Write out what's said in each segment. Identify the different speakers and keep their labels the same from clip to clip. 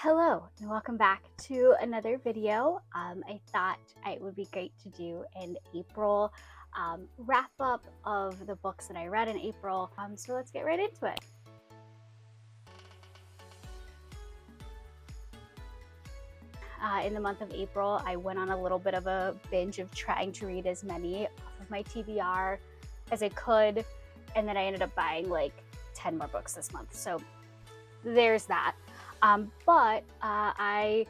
Speaker 1: Hello and welcome back to another video. I thought it would be great to do an April wrap up of the books that I read in April. So let's get right into it. In the month of April, I went on a little bit of a binge of trying to read as many off of my TBR as I could, and then I ended up buying like 10 more books this month. So there's that. But I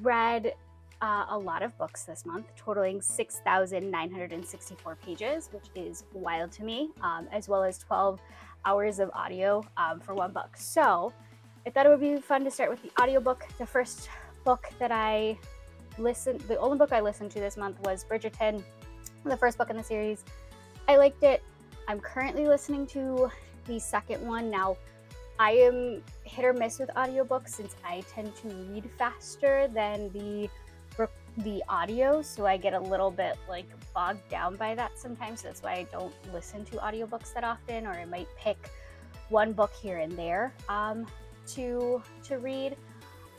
Speaker 1: read a lot of books this month, totaling 6,964 pages, which is wild to me, as well as 12 hours of audio for one book. So I thought it would be fun to start with the audiobook. The first book that the only book I listened to this month was Bridgerton, the first book in the series. I liked it. I'm currently listening to the second one. Now, I am hit or miss with audiobooks since I tend to read faster than the audio, so I get a little bit like bogged down by that sometimes. That's why I don't listen to audiobooks that often, or I might pick one book here and there to read.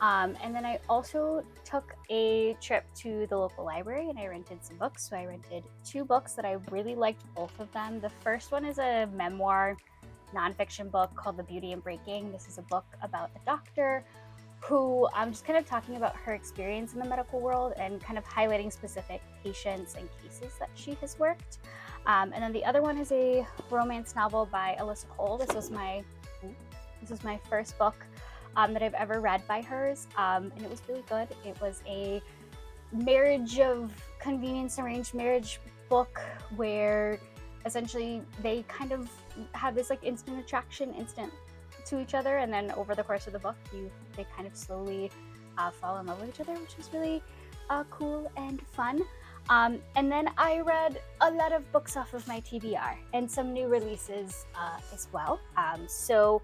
Speaker 1: And then I also took a trip to the local library and I rented some books. So I rented two books that I really liked, both of them. The first one is a memoir nonfiction book called The Beauty in Breaking. This is a book about a doctor who I'm just kind of talking about her experience in the medical world and kind of highlighting specific patients and cases that she has worked. And then the other one is a romance novel by Alyssa Cole. This was my first book that I've ever read by hers, and it was really good. It was a marriage of convenience, arranged marriage book where essentially they kind of have this like instant attraction to each other, and then over the course of the book they kind of slowly fall in love with each other, which is really cool and fun. And then I read a lot of books off of my TBR and some new releases as well. So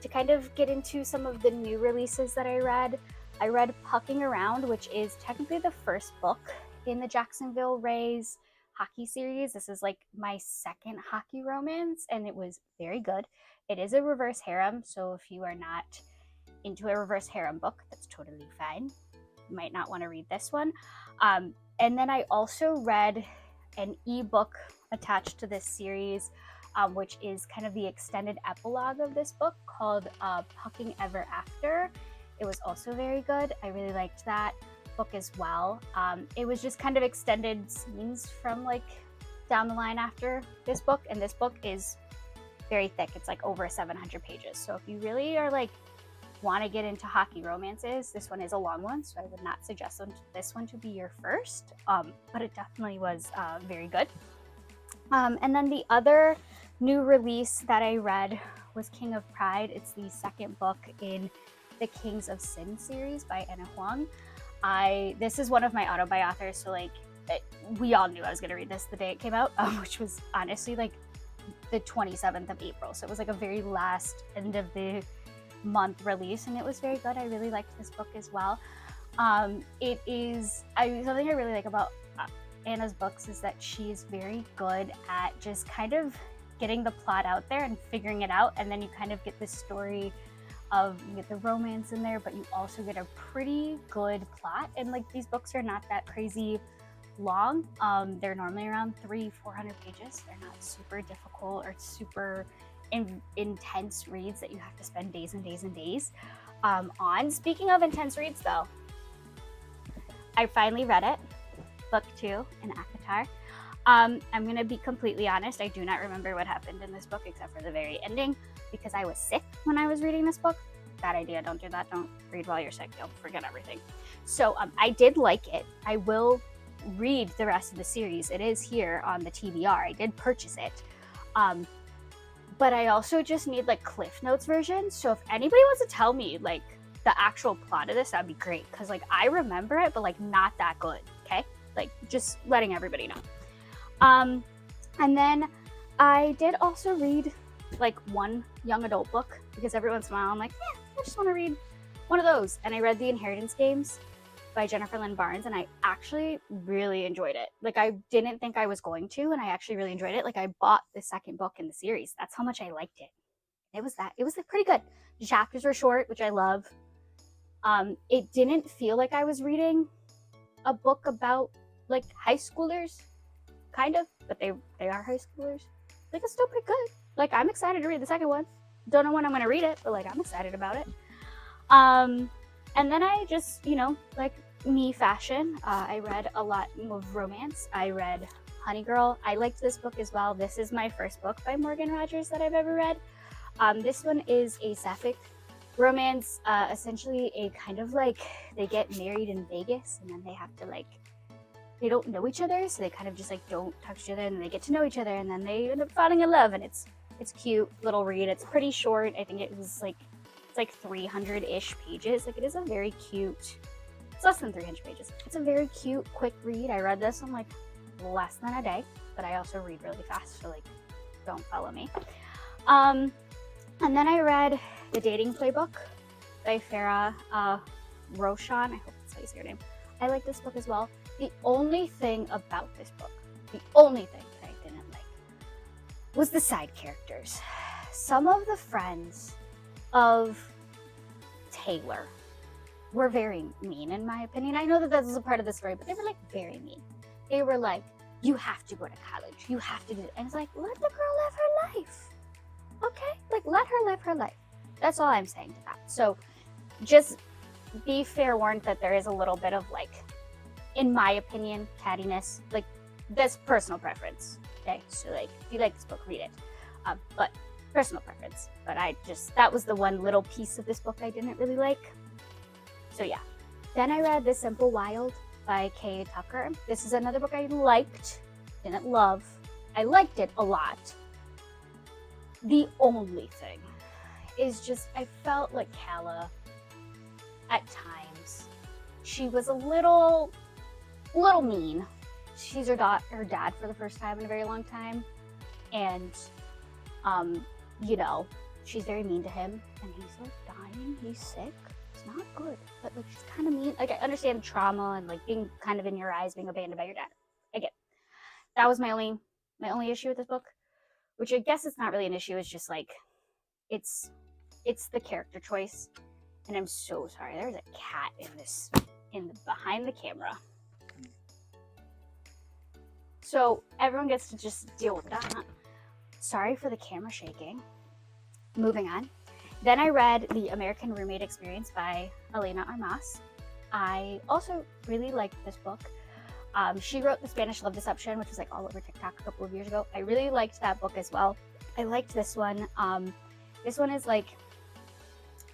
Speaker 1: to kind of get into some of the new releases that I read Pucking Around, which is technically the first book in the Jacksonville Rays hockey series. This is like my second hockey romance, and it was very good. It is a reverse harem, so if you are not into a reverse harem book, that's totally fine. You might not want to read this one. And then I also read an ebook attached to this series, which is kind of the extended epilogue of this book called Pucking Ever After. It was also very good. I really liked that book as well. It was just kind of extended scenes from like down the line after this book, and this book is very thick. It's like over 700 pages. So if you really are like want to get into hockey romances, this one is a long one, so I would not suggest this one to be your first, but it definitely was very good. And then the other new release that I read was King of Pride. It's the second book in the Kings of Sin series by Anna Huang. This is one of my auto-buy authors, so like we all knew I was going to read this the day it came out, which was honestly like the 27th of April. So it was like a very last end of the month release, and it was very good. I really liked this book as well. Something I really like about Anna's books is that she's very good at just kind of getting the plot out there and figuring it out, and then you kind of get this story of, you get the romance in there, but you also get a pretty good plot. And like these books are not that crazy long. They're normally around 300-400 pages. They're not super difficult or super intense reads that you have to spend days and days and days on. Speaking of intense reads though, I finally read it, book 2 in ACOTAR. I'm going to be completely honest, I do not remember what happened in this book except for the very ending, because I was sick when I was reading this book. Bad idea, don't do that. Don't read while you're sick, you'll forget everything. So I did like it. I will read the rest of the series. It is here on the TBR. I did purchase it. But I also just need like Cliff Notes version. So if anybody wants to tell me like the actual plot of this, that'd be great. Cause like I remember it, but like not that good. Okay. Like just letting everybody know. And then I did also read like one young adult book, because every once in a while I'm like, I just want to read one of those. And I read The Inheritance Games by Jennifer Lynn Barnes, and I actually really enjoyed it. Like I didn't think I was going to, and I actually really enjoyed it. Like I bought the second book in the series. That's how much I liked it. It was like pretty good. The chapters were short, which I love. It didn't feel like I was reading a book about like high schoolers, kind of, but they are high schoolers. Like, it's still pretty good. Like, I'm excited to read the second one. Don't know when I'm gonna read it, but like, I'm excited about it. And then I just, like me fashion, I read a lot of romance. I read Honey Girl. I liked this book as well. This is my first book by Morgan Rogers that I've ever read. This one is a sapphic romance, essentially a kind of like they get married in Vegas and then they have to like, they don't know each other, so they kind of just like don't talk to each other, and then they get to know each other, and then they end up falling in love, and it's cute little read. It's pretty short. I think it was like, it's like 300-ish pages. Like, it is a very cute, it's less than 300 pages. It's a very cute, quick read. I read this in like less than a day, but I also read really fast, so like, don't follow me. And then I read The Dating Playbook by Farah Roshan. I hope that's how you say her name. I like this book as well. The only thing about this book, the only thing that I didn't like, was the side characters. Some of the friends of Taylor were very mean, in my opinion. I know that this is a part of the story, but they were like very mean. They were like, you have to go to college. You have to do it. And it's like, let the girl live her life. Okay? Like, let her live her life. That's all I'm saying to that. So just be fair warned that there is a little bit of like, in my opinion, cattiness. Like, that's personal preference. Okay? So like, if you like this book, read it. But personal preference. But that was the one little piece of this book I didn't really like. So yeah. Then I read The Simple Wild by Kay Tucker. This is another book I liked, didn't love. I liked it a lot. The only thing is just, I felt like Calla, at times, she was a little mean. She's her dad for the first time in a very long time. And, she's very mean to him. And he's like dying, he's sick. It's not good. But like, she's kind of mean. Like, I understand trauma and like being kind of in your eyes, being abandoned by your dad. I get it. That was my only issue with this book. Which I guess it's not really an issue. It's just like, it's the character choice. And I'm so sorry. There's a cat behind the camera. So everyone gets to just deal with that. Sorry for the camera shaking. Moving on. Then I read The American Roommate Experience by Elena Armas. I also really liked this book. She wrote The Spanish Love Deception, which was like all over TikTok a couple of years ago. I really liked that book as well. I liked this one. This one is like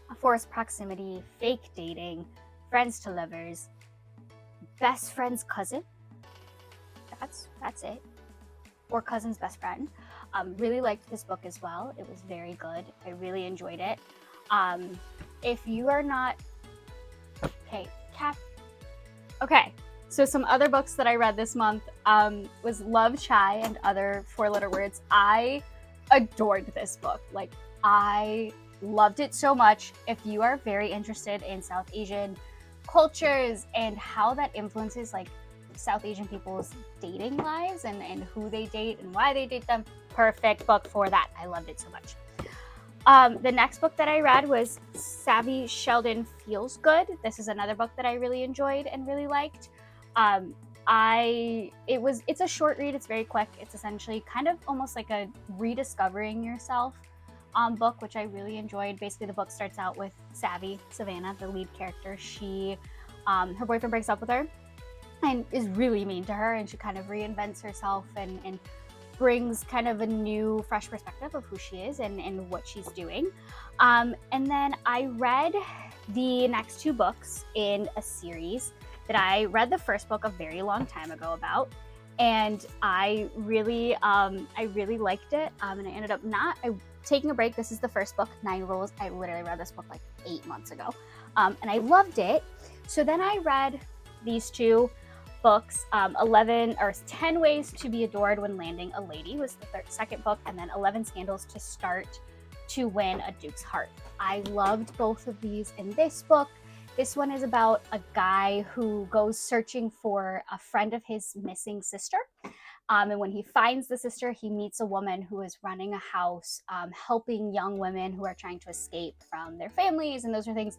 Speaker 1: a forced proximity, fake dating, friends to lovers, best friend's cousin. That's it. Or cousin's best friend. Really liked this book as well. It was very good. I really enjoyed it. If you are not... Okay, Cap. Okay. So some other books that I read this month was Love, Chai, and Other Four-Letter Words. I adored this book. Like, I loved it so much. If you are very interested in South Asian cultures and how that influences like South Asian people's dating lives and who they date and why they date them, perfect book for that. I loved it so much. The next book that I read was Savvy Sheldon Feels Good. This is another book that I really enjoyed and really liked. It's a short read. It's very quick. It's essentially kind of almost like a rediscovering yourself book, which I really enjoyed. Basically, the book starts out with Savannah, the lead character. Her boyfriend breaks up with her and is really mean to her, and she kind of reinvents herself and brings kind of a new, fresh perspective of who she is and what she's doing. And then I read the next two books in a series that I read the first book a very long time ago about, and I really liked it. And I ended up taking a break. This is the first book, 9 Rules. I literally read this book like 8 months ago, and I loved it. So then I read these two books, 10 Ways to Be Adored When Landing a Lady was the second book, and then 11 Scandals to Start to Win a Duke's Heart. I loved both of these in this book. This one is about a guy who goes searching for a friend of his missing sister. And when he finds the sister, he meets a woman who is running a house, helping young women who are trying to escape from their families and those are things.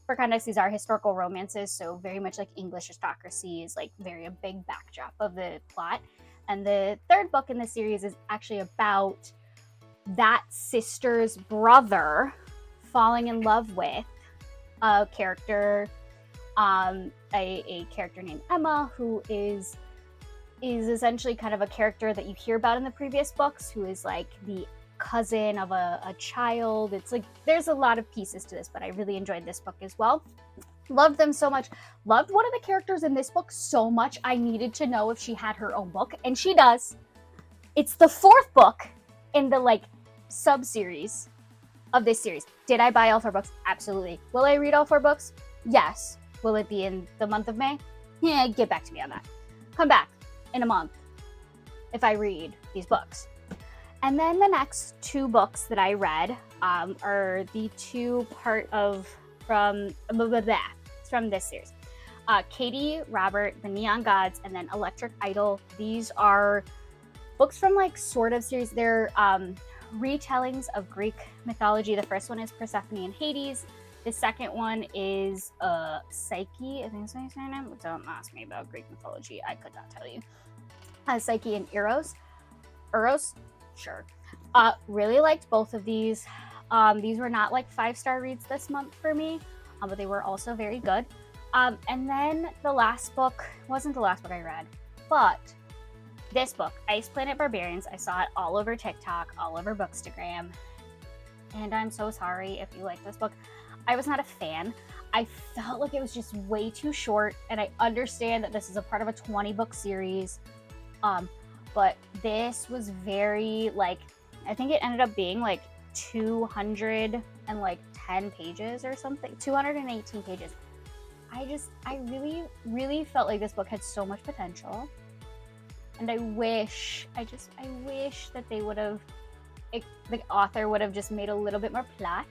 Speaker 1: for context, these are historical romances, so very much like English aristocracy is like very a big backdrop of the plot. And the third book in the series is actually about that sister's brother falling in love with a character, a character named Emma, who is essentially kind of a character that you hear about in the previous books, who is like the cousin of a child. It's like there's a lot of pieces to this, but I really enjoyed this book as well. Loved them so much. Loved one of the characters in this book so much. I needed to know if she had her own book, and she does. It's the fourth book in the like sub-series of this series. Did I buy all 4 books? Absolutely. Will I read all 4 books? Yes. Will it be in the month of May? Yeah, get back to me on that. Come back in a month if I read these books. And then the next 2 books that I read are the 2 part of from this series. Katie, Robert, The Neon Gods, and then Electric Idol. These are books from like sort of series. They're retellings of Greek mythology. The first one is Persephone and Hades. The second one is Psyche. I think that's how you say her name. Don't ask me about Greek mythology. I could not tell you. Psyche and Eros. Sure. Really liked both of these. These were not like 5-star reads this month for me, but they were also very good. And then the last book wasn't the last book I read, but this book, Planet Barbarians. I saw it all over TikTok, all over Bookstagram, and I'm so sorry if you like this book. I was not a fan. I felt like it was just way too short, and I understand that this is a part of a 20-book series, but this was very like, I think it ended up being like 210 pages or something, 218 pages. I really felt like this book had so much potential. And I wish that they would have, the author would have just made a little bit more plot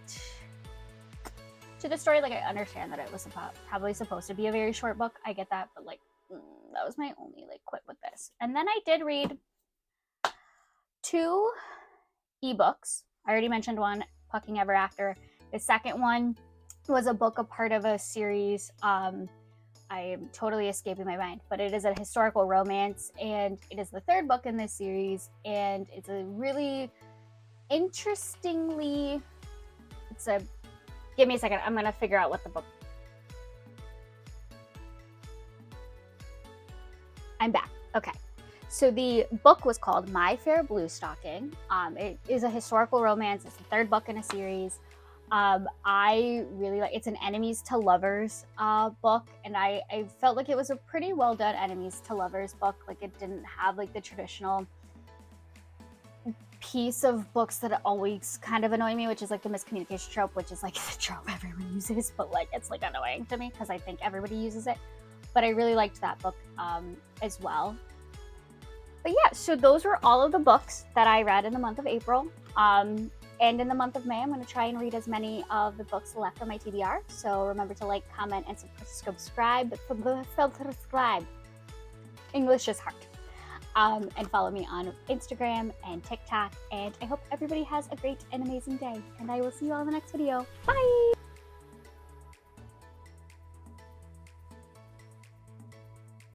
Speaker 1: to the story. Like, I understand that it was probably supposed to be a very short book. I get that, but like, that was my only like quip with this. And then I did read 2 ebooks. I already mentioned one, Pucking Ever After. The second one was a book, a part of a series. I am totally escaping my mind, but it is a historical romance, and it is the 3rd book in this series, and it's a really interestingly, give me a second, I'm gonna figure out what the book, I'm back. Okay, so the book was called My Fair Bluestocking. It is a historical romance. It's the 3rd book in a series. I really like, it's an enemies to lovers book, and I felt like it was a pretty well done enemies to lovers book. Like, it didn't have like the traditional piece of books that always kind of annoy me, which is like the miscommunication trope, which is like the trope everyone uses, but like it's like annoying to me because I think everybody uses it. But I really liked that book as well. But yeah, so those were all of the books that I read in the month of April. And in the month of May, I'm going to try and read as many of the books left on my TBR. So remember to like, comment, and subscribe. English is hard. And follow me on Instagram and TikTok. And I hope everybody has a great and amazing day. And I will see you all in the next video. Bye!